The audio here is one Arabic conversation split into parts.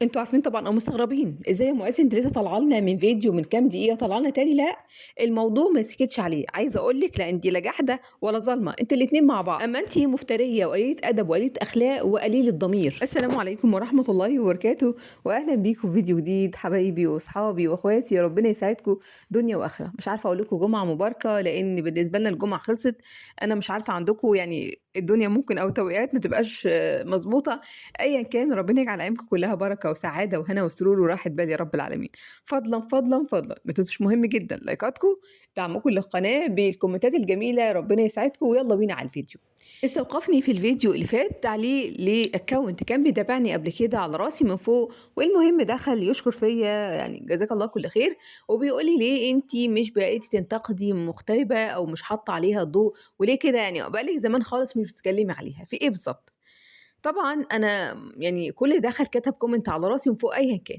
أنتم عارفين طبعًا أو مستغربين، إزاي يا مُقاسم أنتِ لسه طالعة لنا من فيديو من كام دقيقة طالعة لنا تاني، لأ، الموضوع ما سكتش عليه، عايزة أقول لِك لا أنتِ لا جاحدة ولا ظالمة، أنتم الاتنين مع بعض، أمّا أنتِ مفترية وقليلة أدب وقليلة أخلاق وقليلة ضمير. السلام عليكم ورحمة الله وبركاته، وأهلًا بيكم في فيديو جديد حبايبي وأصحابي وأخواتي، ربنا يسعدكم دنيا وآخرة. مش عارفة أقول لكم جمعة مباركة، لإن بالنسبة لنا الجمعة خلصت، أنا مش عارفة عندكم يعني الدنيا ممكن أو التوقيتات ما تبقاش مضبوطة، أيًا كان ربنا يجعل أيامكم كلّها بركة وسعادة وهنا وسرور وراحة بال يا رب العالمين. فضلًا، فضلًا، فضلًا ما تنسوش مهم جدًا لايكاتكم، دعمكم للقناة بالكومنتات الجميلة، ربنا يسعدكم ويالّا بينا على الفيديو. استوقفني في الفيديو اللي فات تعليق لaccount كان بيتابعني قبل كده على راسي من فوق، والمهم دخل يشكر فيّا يعني جزاك الله كل خير، وبيقول لي: "ليه أنتِ مش بقيتِ تنتقدي مغتربة أو مش حاطة عليها الضوء، وليه كده يعني بقى لِك زمان خالص مش بتتكلمي عليها، في إيه بالضبط؟" طبعًا أنا يعني كل اللي دخل كتب comment على راسي من فوق أيًا كان.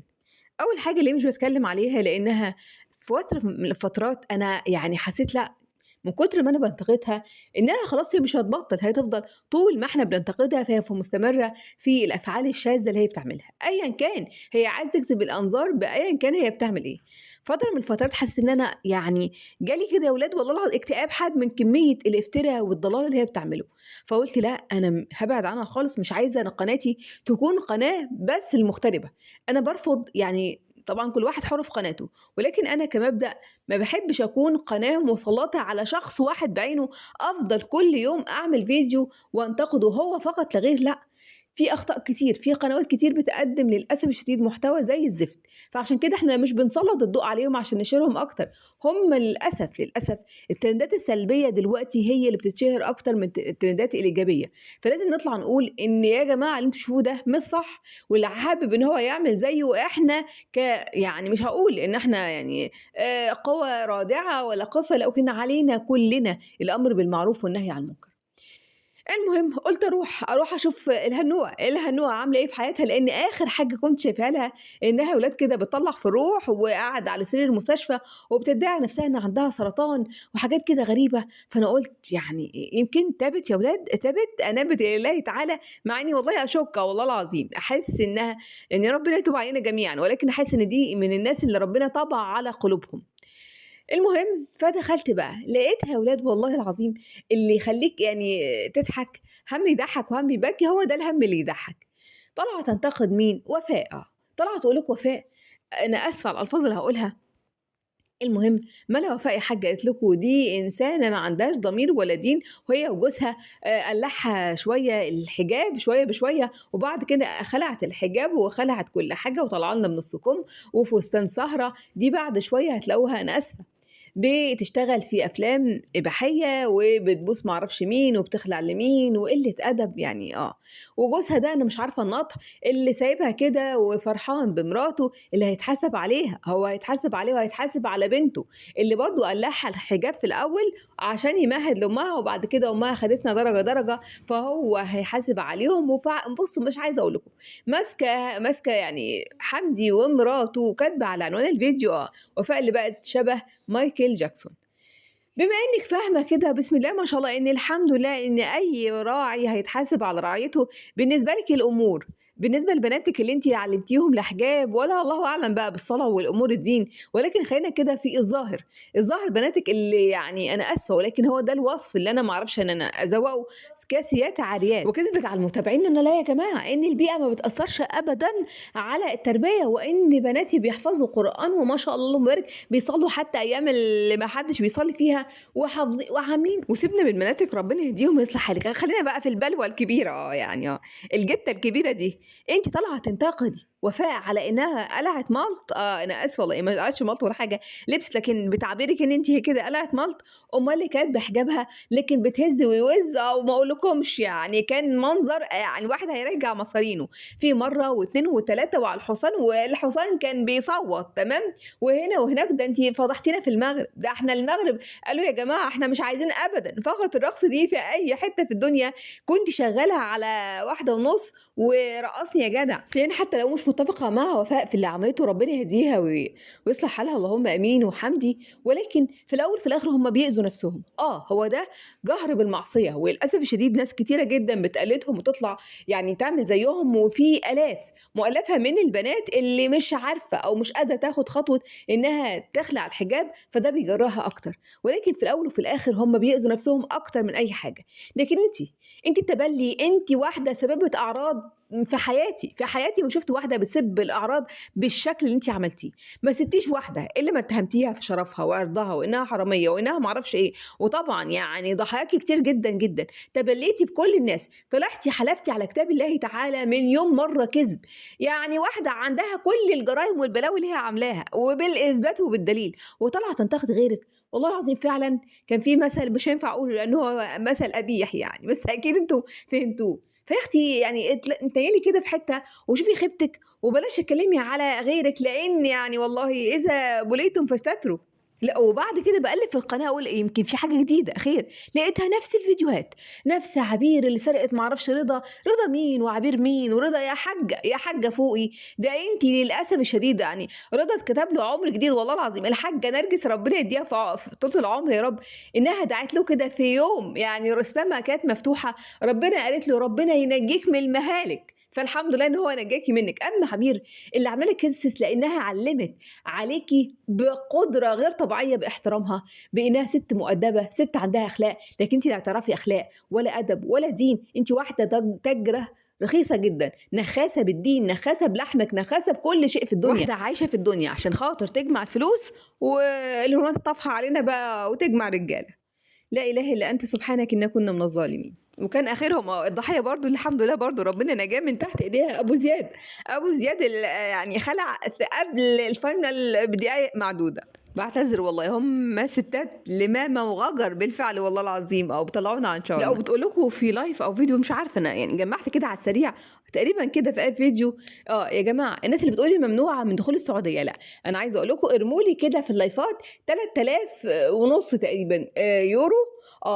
أول حاجة ليه مش باتكلم عليها، لإنها في فترة من الفترات أنا يعني حسيت لأ، من كتر ما أنا بانتقدها إنها خلاص هي مش هتبطّل، هي هتفضل طول ما إحنا بننتقدها فهي مستمرة في الأفعال الشاذة اللي هي بتعملها، أيًا كان هي عايزة تجذب الأنظار بأيًا كان هي بتعمل إيه. فترة من الفترات حسيت إن أنا يعني جالي كده يا ولاد والله اكتئاب حاد من كمية الافترا والضلال اللي هي بتعمله، فقُلت لأ، أنا هابعد عنها خالص، مش عايزة أنا قناتي تكون قناة بس للمغتربة. أنا بارفض يعني طبعًا كل واحد حُر في قناته، ولكن أنا كمبدأ ما باحبش أكون قناة مسلطة على شخص واحد بعينه، أفضل كل يوم أعمل فيديو وأنتقده هو فقط لا غير، لأ، في أخطاء كتير، في قنوات كتير بتقدّم للأسف الشديد محتوى زي الزفت، فعشان كده إحنا مش بنسلّط الضوء عليهم عشان نشهرهم أكتر، هم للأسف، للأسف الترندات السلبية دلوقتي هي اللي بتتشهر أكتر من الترندات الإيجابية، فلازم نطلع نقول إن يا جماعة اللي أنتم بتشوفوه ده مش صح، واللي حابب إن هو يعمل زيه إحنا يعني مش هاقول إن إحنا يعني قوى رادعة ولا قصة، لكن علينا كلنا الأمر بالمعروف والنهي عن المنكر. المهم قُلت أروح أشوف الهنوّة عاملة إيه في حياتها، لإن آخر حاجة كنت شايفاها لها إنها يا ولاد كده بتطلّع في الروح وقاعدة على سرير المستشفى وبتدّعي نفسها إن عندها سرطان وحاجات كده غريبة، فأنا قُلت يعني يمكن تابت يا ولاد، تابت أنابت إلى الله تعالى، مع إني والله أشُك والله العظيم، أحس إنها إن ربنا يتوب علينا جميعًا، ولكن أحس إن دي من الناس اللي ربنا طبع على قلوبهم. المهم فدخلت بقى، لقيتها يا ولاد والله العظيم اللي يخلّيك يعني تضحك، هَم يضحّك وهَم يبكي، هو ده الهَم اللي يضحّك. طالعة تنتقد مين؟ وفاء طالعة تقول لِك وفاء أنا آسفة على الألفاظ اللي هاقولها، المهم مالها وفاء يا حاجة قالت لكم دي إنسانة ما عندهاش ضمير ولا دين، وهي وجوزها قلّعها شوية الحجاب شوية بشوية، وبعد كده خلعت الحجاب وخلعت كل حاجة وطالعة لنا بنُص كُم وفستان سهرة، دي بعد شوية هتلاقوها أنا آسفة بتشتغل في أفلام إباحية وبتبوس ما أعرفش مين وبتخلع لمين وقلة أدب يعني وجوزها ده أنا مش عارفة النطق اللي سايبها كده وفرحان بمراته اللي هيتحاسب عليها، هو هيتحاسب عليه وهيتحاسب على بنته اللي برضه قلعها الحجاب في الأول عشان يمهد لأمها وبعد كده أمها خدتنا درجة درجة فهو هيحاسب عليهم بصوا مش عايزة أقول لكم ماسكة يعني حمدي ومراته كاتبة على عنوان الفيديو وفاء اللي بقت شبه مايكل جاكسون. بما إنِّك فاهمة كده بسم الله ما شاء الله إن الحمد لله إن أي راعي هيتحاسب على رعيته، بالنسبة لِك الأمور، بالنسبة لبناتِك اللي أنتِ علّمتيهم لا حجاب ولا الله أعلم بقى بالصلاة والأمور الدين، ولكن خلّينا كده في الظاهر، الظاهر بناتِك اللي يعني أنا آسفة ولكن هو ده الوصف اللي أنا ما أعرفش إن أنا أزوّقه كاسيات عاريات، وكذبِك على المتابعين إن لا يا جماعة إن البيئة ما بتأثّرش أبدًا على التربية، وإن بناتي بيحفظوا قرآن وما شاء الله اللهم بارك بيصلّوا حتى أيام اللي ما حدش بيصلّي فيها وعاملين وسيبنا من مناطق ربنا يهديهم ويصلح حالِك، خلّينا بقى في البلوى الكبيرة يعني الجتة الكبيرة دي، أنتِ طالعة تنتقدي وفاء على إنها قلعت مَلْط، أنا آسفة والله ما قلعتش مَلْط ولا حاجة، لبست لكن بتعبيرِك إن أنتِ كده قلعت مَلْط، أُمّال اللي كانت بحجابها لكن بتهز ويوِز وما أقولكمش يعني كان منظر يعني الواحد هيرجّع مصارينه، في مرّة و2 و3 وعلى الحصان والحصان كان بيصوّت تمام، وهنا وهناك ده أنتِ فضحتينا في المغرب، ده إحنا المغرب قالوا يا جماعة إحنا مش عايزين أبدًا فقرة الرقص دي في أي حتة في الدنيا كنتِ شغّالة على 13:30 رقصني يا جدع. سين حتى لو مش متفقة مع وفاء في اللي عملته ربنا يهديها ويصلح حالها اللهم امين وحمدي، ولكن في الاول في الاخر هم بيأذوا نفسهم. هو ده جهر بالمعصية، وللاسف الشديد ناس كتيرة جدا بتقلدهم وتطلع يعني تعمل زيهم، وفي الاف مؤلفة من البنات اللي مش عارفة او مش قادرة تاخد خطوة انها تخلع الحجاب، فده بيجرها اكتر. ولكن في الاول وفي الاخر هم بيأذوا نفسهم اكتر من اي حاجة. لكن انت التبلي، انت واحده سببت اعراض في حياتي ما شفت واحده بتسب الاعراض بالشكل اللي انت عملتيه. ما سبتيش واحده الا ما اتهمتيها في شرفها وعرضها وانها حراميه وانها ما اعرفش ايه، وطبعا يعني ضحاياكي كتير جدا جدا. تبليتي بكل الناس، طلعتي حلفتي على كتاب الله تعالى مليون مره كذب. يعني واحده عندها كل الجرائم والبلاوي اللي هي عاملاها وبالاثبات وبالدليل، وطلعت تنتقد غيرك. والله العظيم فعلا كان في مثل مش هينفع اقوله لانه هو مثل قبيح يعني، بس اكيد انتوا فهمتوه. فيا اختي يعني انتيلي كده في حته وشوفي خيبتك، وبلاش تتكلمي على غيرك، لان يعني والله اذا بليتم فاستتروا. لا، وبعد كده بقلب في القناه اقول يمكن في حاجه جديده خير، لقيتها نفس الفيديوهات، نفس عبير اللي سرقت معرفش رضا مين وعبير مين، ورضا يا حاجه يا حاجه فوقي. ده انت للاسف الشديد يعني رضا اتكتب له عمر جديد، والله العظيم الحاجه نرجس ربنا يديها في طول العمر يا رب، انها دعت له كده في يوم يعني رستمها كانت مفتوحه، ربنا قالت له ربنا ينجيك من المهالك، فالحمد لله ان هو نجاكي منك. اما عبير اللي عامله لك كسس لانها علمت عليكي بقدره غير طبيعيه باحترامها، بانها ست مؤدبه، ست عندها اخلاق، لكن انت لا تعرفي اخلاق ولا ادب ولا دين. انت واحده تاجره رخيصة جدا، نخاسة بالدين، نخاسة بلحمك، نخاسة بكل شيء في الدنيا، واحدة عايشة في الدنيا عشان خاطر تجمع فلوس والهرمونات الطافحة علينا بقى وتجمع رجالة. لا إله إلا أنت سبحانك إنا كنا من الظالمين. وكان آخرهم الضحية برضو الحمد لله برضو ربنا نجاه من تحت إيديها أبو زياد يعني خلع قبل الفاينل بدقايق معدودة. بعتذر والله، هم ستات لمامة وغجر بالفعل والله العظيم، او بيطلعونا عن شغلنا، لا وبتقول لكم في لايف او فيديو مش عارفه، انا يعني جمعت كده على السريع تقريبا كده في اي فيديو. يا جماعه الناس اللي بتقولي ممنوعه من دخول السعوديه، لا انا عايزه اقول لكم ارموا لي كده في اللايفات 3000 ونص تقريبا يورو،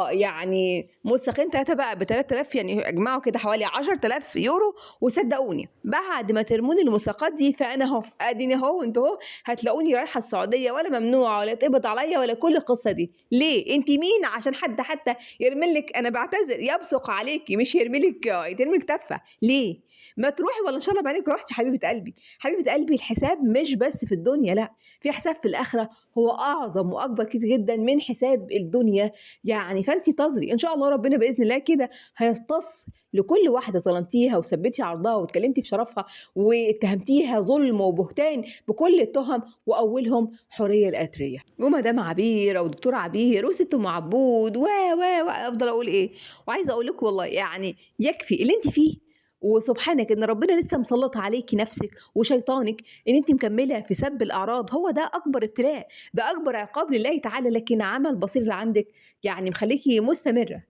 يعني موثقين ثلاثه بقى ب 3000، يعني اجمعوا كده حوالي 10000 يورو. وصدقوني بعد ما ترموني الموثقات دي فانا اهو اديني اهو، انتوا اهو هتلاقوني رايحه السعوديه، ولا ممنوعه ولا اتقبض عليا ولا كل القصه دي. ليه؟ انت مين عشان حد حتى يرملك؟ انا بعتذر، يبصق عليكي مش يرملك يترملك تفه. ليه؟ ما تروحي ولا ان شاء الله بعينك رحتي. حبيبه قلبي حبيبه قلبي، الحساب مش بس في الدنيا، لا في حساب في الاخره هو اعظم واكبر كتير جدا من حساب الدنيا. يعني فانت تظري ان شاء الله ربنا باذن الله كده هيختص لكل واحده ظلمتيها وثبتي عرضها واتكلمتي في شرفها واتهمتيها ظلم وبهتان بكل التهم، واولهم حوريه الاتريه ومدام عبير او دكتور عبير وست ام عبود افضل اقول ايه. وعايزه اقول لكم والله يعني يكفي اللي انت فيه، وسبحانك ان ربنا لسه مسلط عليكي نفسك وشيطانك ان انت مكمله في سب الاعراض. هو ده اكبر ابتلاء، ده اكبر عقاب لله تعالى، لكن عمل بصير اللي عندك يعني مخليكي مستمره،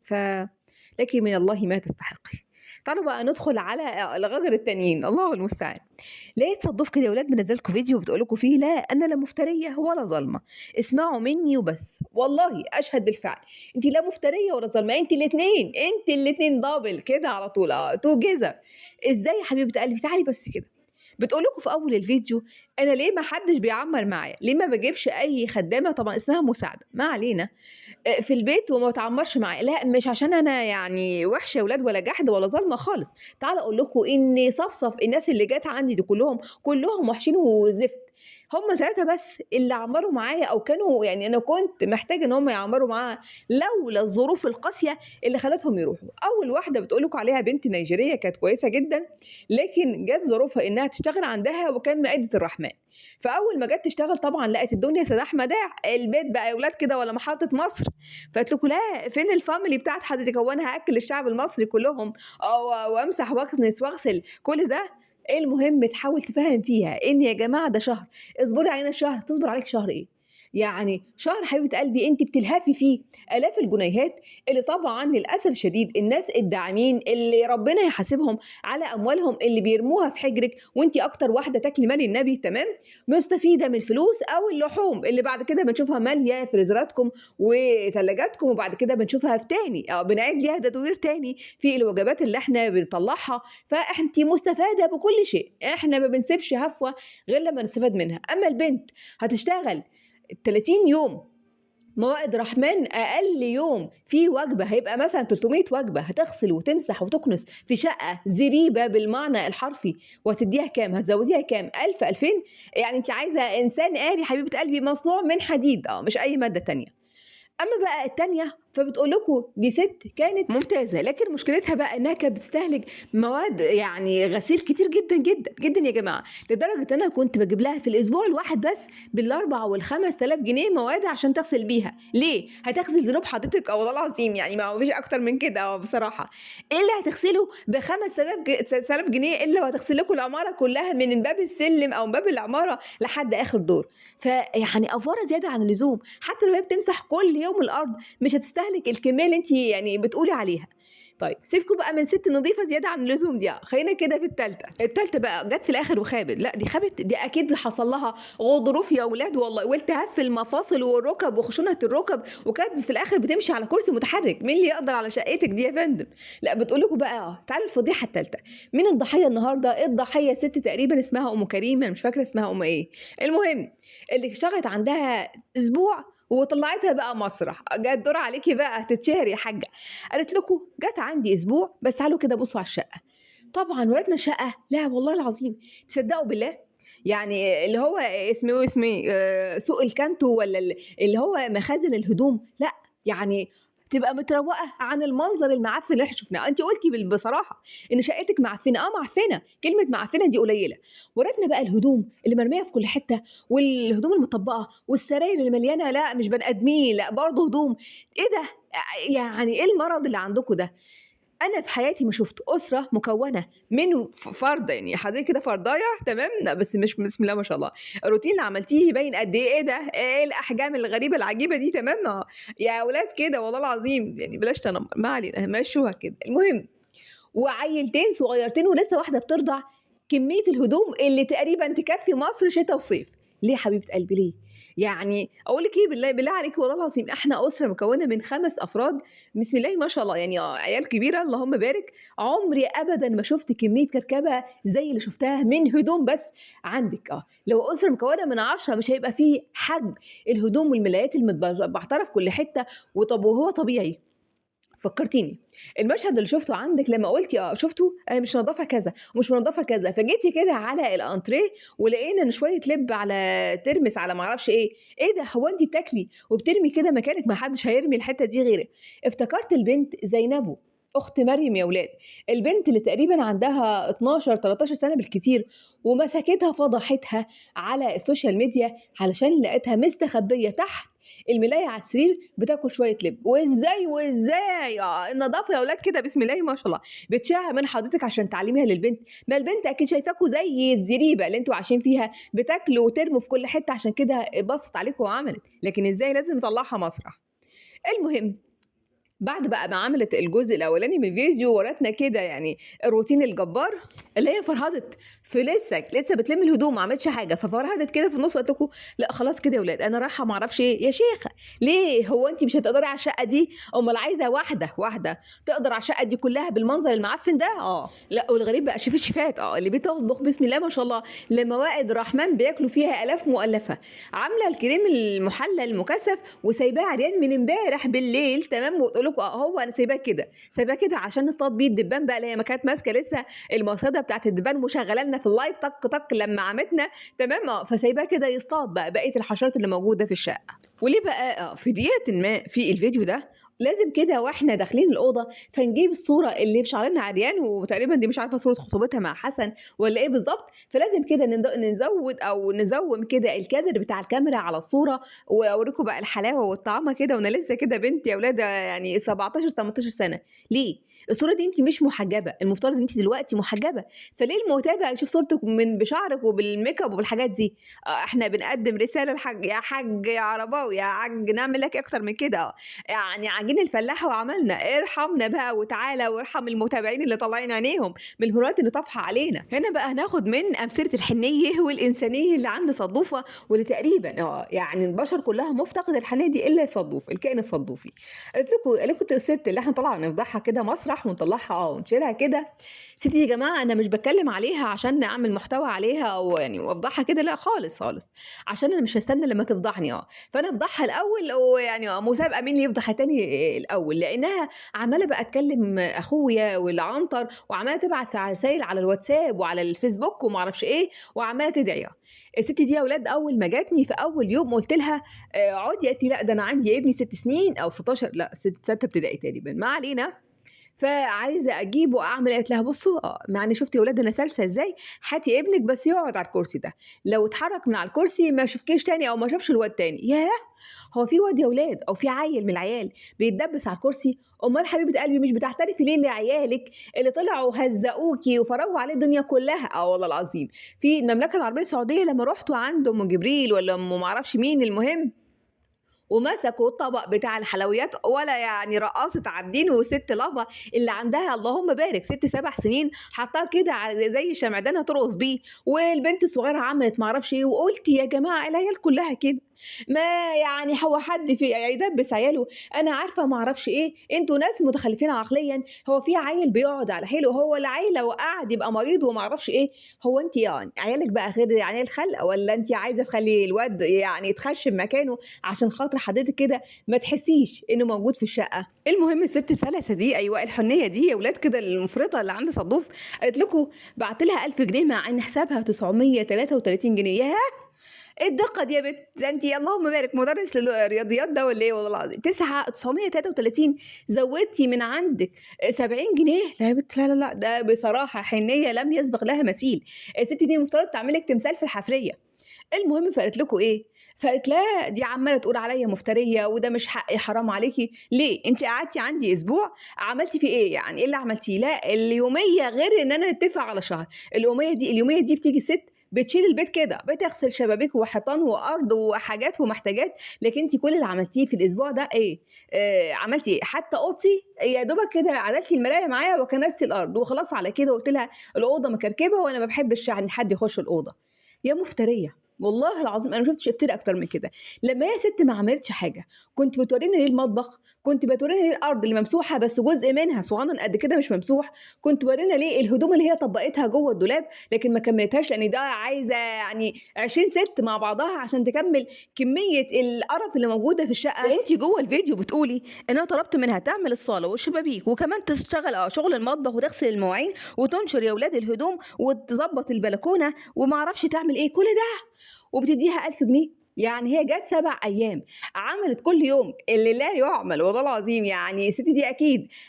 لك من الله ما تستحقي. تعالوا بقى ندخل على الغجر التانيين، الله المستعان. لقيت صدف كده يا ولاد منزلكم فيديو بتقول لكم فيه لا انا لا مفتريه ولا ظالمه، اسمعوا مني وبس. والله اشهد بالفعل انت لا مفتريه ولا ظالمه، انت الاثنين دبل كده على طول، تو جيزر. ازاي يا حبيبه قلبي؟ تعالي بس كده. بتقول لكم في اول الفيديو انا ليه ما حدش بيعمر معايا، ليه ما بجيبش اي خدامه، طبعا اسمها مساعده ما علينا، في البيت وما تعمرش معايا. لا مش عشان انا يعني وحشه يا ولاد ولا جحد ولا ظالمه خالص. تعال اقول لكم ان صفصف الناس اللي جت عندي دي كلهم وحشين وزفت. هم 3 بس اللي عمروا معايا، او كانوا يعني انا كنت محتاجه ان هم يعمروا معايا لولا الظروف القاسيه اللي خلتهم يروحوا. اول واحده بتقول لكم عليها بنت نيجيريه كانت كويسه جدا، لكن جت ظروفها انها تشتغل عندها وكان مائده الرحمن. فاول ما جت تشتغل طبعا لقت الدنيا سداح مداح، البيت بقى يا ولاد كده ولا محطه مصر. فقلت لكم لا فين الفاميلي بتاعت حضرتك، هو انا هاكل الشعب المصري كلهم وامسح واكنس واغسل كل ده؟ المهم تحاول تفهم فيها ان يا جماعه ده شهر، اصبري علينا الشهر، تصبر عليك شهر ايه؟ يعني شهر حبيبة قلبي أنتِ بتلهفي فيه آلاف الجنيهات، اللي طبعًا للأسف الشديد الناس الداعمين اللي ربنا يحاسبهم على أموالهم اللي بيرموها في حجرِك، وأنتِ أكتر واحدة تاكلي مال النبي تمام، مستفيدة من الفلوس أو اللحوم اللي بعد كده بنشوفها مالية فريزراتكم وتلاجاتكم، وبعد كده بنشوفها في تاني بنعيد ليها تدوير تاني في الوجبات اللي إحنا بنطلّعها، فأنتِ مستفادة بكل شيء، إحنا ما بنسيبش هفوة غير لمّا نستفاد منها، أمّا البنت هتشتغل 30 يوم موائد رحمن أقل يوم فيه وجبة هيبقى مثلًا 300 وجبة، هتغسل وتمسح وتكنس في شقة زريبة بالمعنى الحرفي، وهتدّيها كام؟ هتزوّديها كام؟ 1000، 2000 يعني أنتِ عايزة إنسان آلي حبيبة قلبي مصنوع من حديد مش أي مادة تانية. أمّا بقى التانية فبتقول لكم دي سِت كانت ممتازة، لكن مشكلتها بقى إنها كانت بتستهلك مواد يعني غسيل كتير جدًا، جدًا، جدًا يا جماعة، لدرجة إن أنا كنت باجيب لها في الأسبوع الواحد بس بال4 وال5000 جنيه مواد عشان تغسل بيها، ليه؟ هتغسل ذنوب حضرتِك والله العظيم يعني ما هو فيش أكتر من كده بصراحة، إيه اللي هتغسله ب5000 جنيه إلا وهتغسل لكم العمارة كلها من باب السلم أو من باب العمارة لحد آخر دور، فيعني أفورة زيادة عن اللزوم، حتى لو هي بتمسح كل يوم الأرض مش هتستهلك الكمية اللي أنتِ يعني بتقولي عليها. طيب سيبكم بقى من سِت نضيفة زيادة عن اللزوم دي، خلّينا كده في التالتة بقى جات في الآخر وخابت، لأ دي خابت دي أكيد حصل لها غضروف يا ولاد والله، والتهاب في المفاصل والركب وخشونة الركب، وكانت في الآخر بتمشي على كرسي متحرك، مين اللي يقدر على شقتِك دي يا فندم؟ لأ بتقول لكم بقى تعالوا الفضيحة التالتة، مين الضحية النهارده؟ الضحية سِت تقريبًا اسمها أم كريم، أنا مش فاكرة اسمها أم إيه، المهم اللي اشتغلت عندها أسبوع وطلعتها بقى مسرح، جه الدور عليكِ بقى تتشهري يا حاجة، قالت لكم جات عندي أسبوع بس تعالوا كده بصوا على الشقة، طبعًا وريتنا الشقة، لا والله العظيم تصدقوا بالله يعني اللي هو اسمه إيه سوق الكانتو والّا اللي هو مخازن الهدوم، لأ يعني تبقى متروّقة عن المنظر المعفن اللي إحنا شُفناه، أنتِ قُلتِ بصراحة إن شقتِك معفنة، معفنة، كلمة معفنة دي قليلة، وريتنا بقى الهدوم اللي مرمية في كل حتة، والهدوم المطبقة، والسراير اللي مليانة لأ مش بني آدمين، لأ برضه هدوم، إيه ده؟ يعني إيه المرض اللي عندكم ده؟ أنا في حياتي ما شُفت أسرة مكوّنة من فرد يعني حضرتِك كده فرداية تمام، لأ بس مش بسم الله ما شاء الله، الروتين اللي عملتيه يبين قد إيه، إيه ده، إيه الأحجام الغريبة العجيبة دي تمام، يا ولاد كده والله العظيم يعني بلاش تنمر، ما علينا مشّوها كده، المهم وعيّلتين صغيّرتين ولسه واحدة بترضع، كمية الهدوم اللي تقريبًا تكفّي مصر شتا وصيف، ليه يا حبيبة قلبي ليه؟ يعني أقول لِك إيه بالله عليكِ والله العظيم إحنا أسرة مكوّنة من 5 أفراد بسم الله ما شاء الله يعني عيال كبيرة اللهم بارك، عمري أبدًا ما شُفت كمية كركبة زي اللي شُفتها من هدوم بس عندِك لو أسرة مكوّنة من 10 مش هيبقى في حجم الهدوم والملايات المتبعترة في كل حتة، وهو طبيعي فكّرتيني، المشهد اللي شُفته عندِك لمّا قُلتِ شُفتوا مش منضّفة كذا ومش منضّفة كذا، فجيتِ كده على الأنتريه ولقينا إن شوية لِب على ترمس على ما أعرفش إيه، إيه ده هو أنتِ بتاكلي وبترمي كده مكانِك ما حدش هيرمي الحتّة دي غيرِك، افتكرت البنت زينبو أخت مريم يا ولاد، البنت اللي تقريبًا عندها 12، 13 سَنة بالكتير ومسكتها فضحتها على السوشيال ميديا علشان لقيتها مستخبية تحت الملاية على السرير بتاكل شوية لِب، وإزاي النضافة يا ولاد كده بسم الله ما شاء الله، بتشع من حضرتِك عشان تعلّميها للبنت، ما البنت أكيد شايفاكم زي الزريبة اللي أنتم عايشين فيها، بتاكلوا وترموا في كل حتة عشان كده بصّت عليكم وعملت، لكن إزاي لازم نطلّعها مسرح. المهم بعد بقى ما عملت الجزء الأولاني من الفيديو ورتنا كده يعني الروتين الجبار اللي هي فرهدت في لسه بتلم الهدوم ما عملتش حاجه ففرهدت كده في النص قلت لكم لا خلاص كده يا ولاد انا رايحه ما اعرفش ايه يا شيخه ليه هو انت مش هتقدري على الشقه دي امال عايزه واحده تقدر على الشقه دي كلها بالمنظر المعفن ده لا والغريب بقى شيف الشيفات اللي بتطبخ بسم الله ما شاء الله لموائد رحمن بياكلوا فيها الاف مؤلفه عامله الكريم المحلى المكثف وسايباه عريان من امبارح بالليل تمام وتقول لكم هو انا سايباه كده عشان نصطاد بيه الدبان بقى اللي هي ما كانت ماسكه لسه المصيده بتاعت الدبان مشغله لنا في اللايف طق لما عمتنا تمام فسايباه كده يصطاد بقى بقيه الحشرات اللي موجوده في الشقه وليه بقى في دقيقه ما في الفيديو ده لازم كده وإحنا داخلين الأوضة، فنجيب الصورة اللي بشعرنا عريان، وتقريبًا دي مش عارفة صورة خطوبتها مع حسن والّا إيه بالضبط، فلازم كده نزوّد أو نزوّم كده الكادر بتاع الكاميرا على الصورة، وأوريكم بقى الحلاوة والطعامة كده وأنا لسه كده بنت يا ولاد يعني 17، 18 سنة. ليه؟ الصورة دي أنتِ مش محجبة، المفترض إن أنتِ دلوقتي محجبة، فليه المتابع يشوف صورتِك بشعرِك وبالmakeup وبالحاجات دي؟ إحنا بنقدّم رسالة يا حاج يا عرباوي يا حاج نعمل لك إيه أكتر من كده؟ يعني عجين الفلاحة وعملنا، ارحمنا بقى وتعالَ وارحم المتابعين اللي طالعين عينيهم من الهراءات اللي طافحة علينا. هنا بقى هناخد من أمثلة الحنيّة والإنسانية اللي عند صدوفة، واللي تقريبًا يعني البشر كلّها مفتقدة الحنيّة دي إلا صدوف، الكائن الصدوفي. قالت لكم الست اللي إحنا طالعة نفضحها كده مسرح ونطلعها ونشيلها كده، الست دي يا جماعة أنا مش باتكلم عليها عشان أعمل محتوى عليها أو يعني وأفضحها كده لأ خالص، خالص، عشان أنا مش هاستنى لمّا تفضحني فأنا أفضحها الأول ويعني مسابقة مين يفضح التاني الأول، لإنها عمّالة بقى تكلّم أخويا والعنتر وعمّالة تبعت في رسايل على الواتساب وعلى الفيسبوك وما أعرفش إيه، وعمّالة تدعي. الست دي يا ولاد أول ما جاتني في أول يوم قُلت لها اقعدي، قالت لي: "لأ ده أنا عندي ابني 6 سنين أو 16 لأ سَتّة ابتدائي تقريبًا." ما علينا. فعايزة أجيبه أعمل قالت لها بُصّوا يعني شُفتِ يا ولاد أنا سلسة إزاي، هاتي ابنِك بس يقعد على الكرسي ده، لو اتحرك من على الكرسي ما اشوفكيش تاني أو ما اشوفش الواد تاني. ياه! هو في واد يا ولاد أو في عيّل من العيال بيتدبّس على الكرسي؟ أُمّال حبيبة قلبي مش بتعترفي ليه لعيالِك اللي طلعوا هزّقوكِ وفرجوا عليه الدنيا كلّها؟ والله العظيم، في المملكة العربية السعودية لمّا رُحتوا عند أم جبريل والّا أم ما أعرفش مين المهم ومسكوا الطبق بتاع الحلويات ولا يعني رقاصة عابدين وست لافا اللي عندها اللهم بارك 6، 7 سنين حطاه كده زي شمعدانة ترقص بيه، والبنت الصغيرة عملت ما أعرفش إيه، وقُلت يا جماعة العيال كلها كده، ما يعني هو حد يدبّس عياله؟ أنا عارفة ما أعرفش إيه، أنتم ناس متخلفين عقليًا، هو في عيّل بيقعد على حيله، هو العيل لو قعد يبقى مريض وما أعرفش إيه، هو أنتِ يعني عيالِك بقى غير عيال خلق والّا أنتِ عايزة تخلّي الواد يعني يتخشب مكانه عشان خاطر حضرتِك كده ما تحسّيش إنه موجود في الشقة. المهم الست سلسة دي أيوه الحنيّة دي يا ولاد كده المفرطة اللي عند صدوف، قالت لكم بعت لها 1000 جنيه مع إن حسابها 933 جنيه. ياه! إيه الدقة دي يا بت؟ ده أنتِ اللهم بارك مدرس رياضيات ده والّا إيه والله العظيم، 933 زوّدتِ من عندِك 70 جنيه، لا يا بت لا، لا، لأ، ده بصراحة حنيّة لم يسبق لها مثيل، الست دي المفترض تعمل لِك تمثال في الحفرية. المهم فقالت لكم إيه، فقالت لها دي عمّالة تقول عليَّ مفترية وده مش حقي حرام عليكِ، ليه؟ أنتِ قعدتِ عندي أسبوع عملتِ فيه إيه يعني، إيه اللي عملتيه؟ لأ اليومية غير إن أنا نتفق على شهر، اليومية دي بتيجي الست بتشيل البيت كده، بتغسل شبابيك وحيطان وأرض وحاجات ومحتاجات، لكن أنتِ كل اللي عملتيه في الأسبوع ده إيه، عملتِ إيه؟ حتى أوضتي يا دوبك كده عدلتِ الملاية معايا وكنستِ الأرض وخلاص على كده، وقُلت لها الأوضة مكركبة وأنا ما باحبش يعني حد يخش الأوضة. يا مفترية! والله العظيم أنا ما شُفتش افتراء أكتر من كده، لمّا هي سِت ما عملتش حاجة، كنتِ بتورّيني ليه المطبخ، كنتِ بتورّينا ليه الأرض اللي ممسوحة بس جزء منها صغنن قد كده مش ممسوح، كنتِ ورّينا ليه الهدوم اللي هي طبّقتها جوّه الدولاب لكن ما كمّلتهاش لإن ده عايزة يعني 20 سِت مع بعضها عشان تكمّل كمية القرف اللي موجودة في الشقة. ده أنتِ جوّه الفيديو بتقولي إن أنا طلبت منها تعمل الصالة والشبابيك وكمان تشتغل شغل المطبخ وتغسل المواعين وتنشر يا ولاد الهدوم وتضبّط البلكونة وما أعرفش تعمل إيه، كل ده وبتدّيها 1000 جنيه! يعني هي جات 7 أيام عملت كل يوم اللي لا يُعمل والله العظيم، يعني الست دي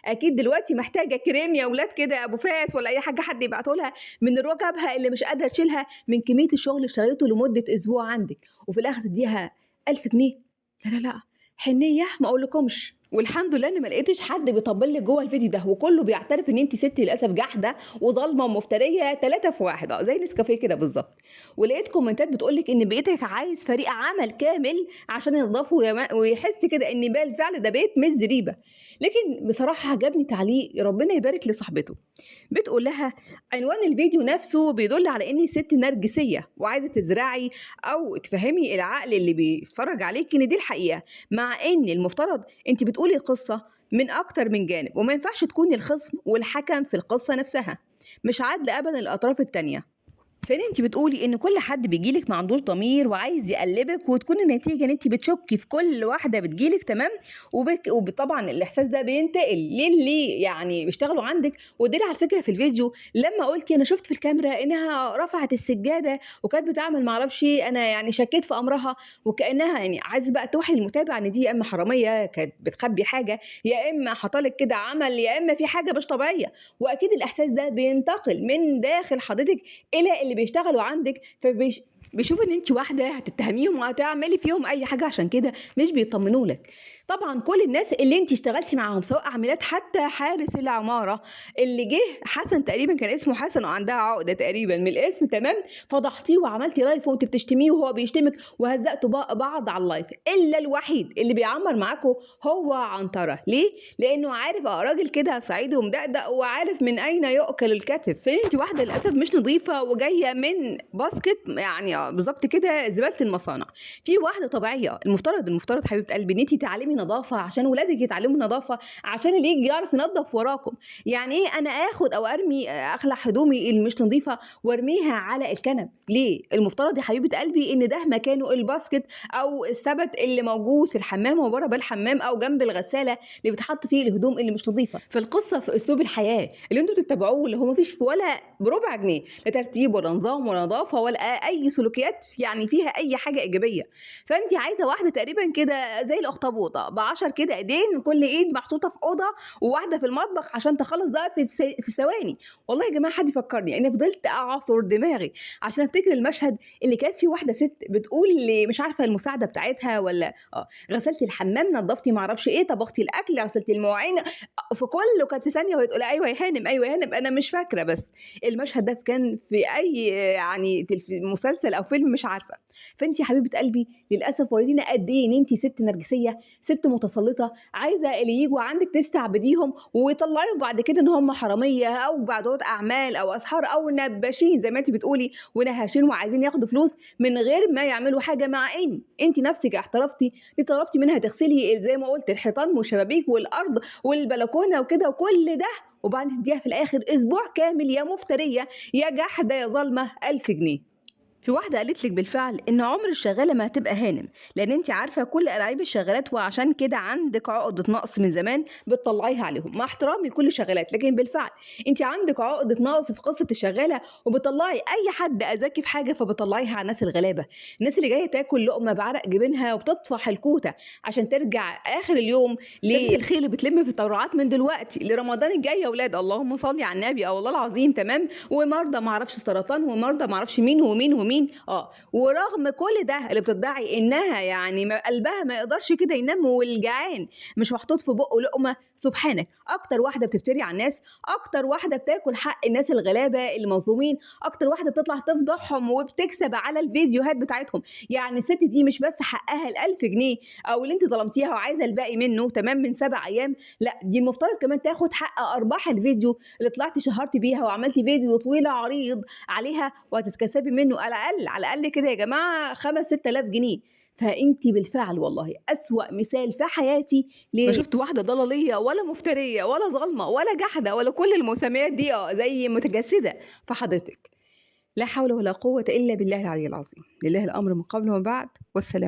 أكيد دلوقتي محتاجة كريم يا ولاد كده أبو فاس والّا أي حاجة حد يبعته لها من ركبها اللي مش قادرة تشيلها من كمية الشغل اللي اشتغلته لمدة أسبوع عندِك، وفي الآخر تدّيها 1000 جنيه! لا، لا، لأ، حنيّة ما أقولكمش. والحمد لله إن ما لقيتش حد بيطبّل لِك جوّه الفيديو ده، وكلّه بيعترف إن أنتِ ست للأسف جحدة وظالمة ومفترية 3 في 1 زي نسكافيه كده بالضبط. ولقيت كومنتات بتقول لِك إن بيتِك عايز فريق عمل كامل عشان ينضفه ويحس كده إن بالفعل ده بيت مش زريبة. لكن بصراحة عجبني تعليق ربنا يبارك لصاحبته، بتقول لها: "عنوان الفيديو نفسه بيدل على إني ست نرجسية وعايزة تزرعي أو تفهّمي العقل اللي بيتفرّج عليكِ إن دي الحقيقة، مع إن المفترض أنتِ بتقولي قصة من أكتر من جانب وما ينفعش تكوني الخصم والحكم في القصة نفسها، مش عادلة أبدًا للأطراف التانية." ثانيا انت بتقولي ان كل حد بيجيلك ما عندوش ضمير وعايز يقلبك، وتكون النتيجه ان انت بتشكي في كل واحده بتجيلك، تمام. وطبعا الاحساس ده بينتقل للي يعني بيشتغلوا عندك. ودي على فكره في الفيديو لما قلتي انا شفت في الكاميرا انها رفعت السجاده وكانت بتعمل معرفش إيه، انا يعني شكيت في امرها، وكانها يعني عايزه بقى توحي للمتابع ان دي يا اما حراميه كانت بتخبي حاجه، يا اما حصلك كده عمل، يا اما في حاجه مش طبيعيه. واكيد الاحساس ده بينتقل من داخل حضرتك الى اللي بيشتغلوا عندك، بيشوفوا ان انت واحده هتتهميهم وهتعملي فيهم اي حاجه، عشان كده مش بيطمنوا لك. طبعا كل الناس اللي انت اشتغلتي معاهم سواء عاملات حتى حارس العماره اللي جه حسن، تقريبا كان اسمه حسن وعندها عقده تقريبا من الاسم، تمام. فضحتيه وعملتي لايف وانت بتشتميه وهو بيشتمك وهزقتوا بعض على اللايف. الا الوحيد اللي بيعمر معاكم هو عنتره. ليه؟ لانه عارف راجل كده صعيدي ومدقدق وعارف من اين يؤكل الكتف. فانت واحده للاسف مش نظيفه وجايه من باسكت، يعني بالظبط كده زباله المصانع. في واحده طبيعيه، المفترض حبيبه قلبي ان انت تعلمي نظافه عشان ولادك يتعلموا نظافه، عشان اللي يجي يعرف ينظف وراكم. يعني ايه انا اخد او ارمي اخلع هدومي اللي مش نظيفه وارميها على الكنب؟ ليه؟ المفترض يا حبيبه قلبي ان ده مكانه الباسكت او السبت اللي موجود في الحمام وبره بالحمام او جنب الغساله اللي بتحط فيه الهدوم اللي مش نظيفه. فالقصه في اسلوب الحياه اللي انتوا بتتبعوه، اللي هو مفيش ولا بربع جنيه لا ترتيب ولا نظام ولا نظافه ولا اي سلوكيات يعني فيها اي حاجه ايجابيه. فانت عايزه واحده تقريبا كده زي الاخطبوطه ب10 كده ايدين، كل ايد محطوطه في اوضه، وواحده في المطبخ عشان تخلص ده في ثواني. والله يا جماعه حد يفكرني، انا فضلت اعصر دماغي عشان افتكر المشهد اللي كانت فيه واحده ست بتقول لي مش عارفه المساعده بتاعتها ولا غسلتي الحمام، نظفتي معرفش ايه، طبختي الاكل، غسلتي المواعين، في كله كانت في ثانيه وهي تقول ايوه يا هانم ايوه يا هانم. انا مش فاكره، بس المشهد ده كان في اي يعني مسلسل او فيلم مش عارفه. فانت يا حبيبه قلبي للاسف وريتينا قد ايه ان انت ست نرجسيه، ست متسلطه، عايزه اللي يجوا عندك تستعبديهم ويطلعوا بعد كده ان هم حراميه او بعضوات اعمال او اسحار او نباشين زي ما انت بتقولي ونهاشين وعايزين ياخدوا فلوس من غير ما يعملوا حاجه. مع ان انت نفسك اعترفتي طلبتي منها تغسلي زي ما قلت الحيطان والشبابيك والارض والبلكونه وكده وكل ده، وبعدين تديها في الاخر اسبوع كامل يا مفتريه يا جحده يا ظالمه 1000 جنيه. في واحدة قالت لك بالفعل إن عمر الشغالة ما هتبقى هانم، لأن أنت عارفة كل ألاعيب الشغالات، وعشان كده عندك عقدة نقص من زمان بتطلعيها عليهم، مع احترامي لكل الشغالات. لكن بالفعل أنت عندك عقدة نقص في قصة الشغالة، وبتطلعي أي حد أذاكي في حاجة فبتطلعيها على الناس الغلابة، الناس اللي جاية تاكل لقمة بعرق جبينها وبتطفح الكوتة عشان ترجع آخر اليوم الخيل اللي بتلم في التبرعات من دلوقتي لرمضان الجاي. يا أولاد اللهم صلي على النبي، أو والله العظيم، تمام. ومرضى معرفش سرطان ومرضى معرفش مين ومين. ورغم كل ده اللي بتدعي انها يعني قلبها ما يقدرش كده ينام والجعان مش محطوط في بقه لقمه، سبحانك اكتر واحده بتفتري على الناس، اكتر واحده بتاكل حق الناس الغلابه المظلومين، اكتر واحده بتطلع تفضحهم وبتكسب على الفيديوهات بتاعتهم. يعني الست دي مش بس حقها ال1000 جنيه او اللي انت ظلمتيها وعايزه الباقي منه، تمام، من 7 ايام، لا دي المفترض كمان تاخد حق ارباح الفيديو اللي طلعتي شهرتي بيها وعملتي فيديو طويل عريض عليها وهتتكسبي منه على الاقل كده يا جماعه 5-6000 جنيه. فانت بالفعل والله اسوأ مثال في حياتي ما شفت واحده ضلاليه ولا مفتريه ولا ظالمه ولا جحده ولا كل المسميات دي زي متجسده في حضرتك. لا حول ولا قوه الا بالله العلي العظيم. لله الامر من قبل ومن بعد، والسلام.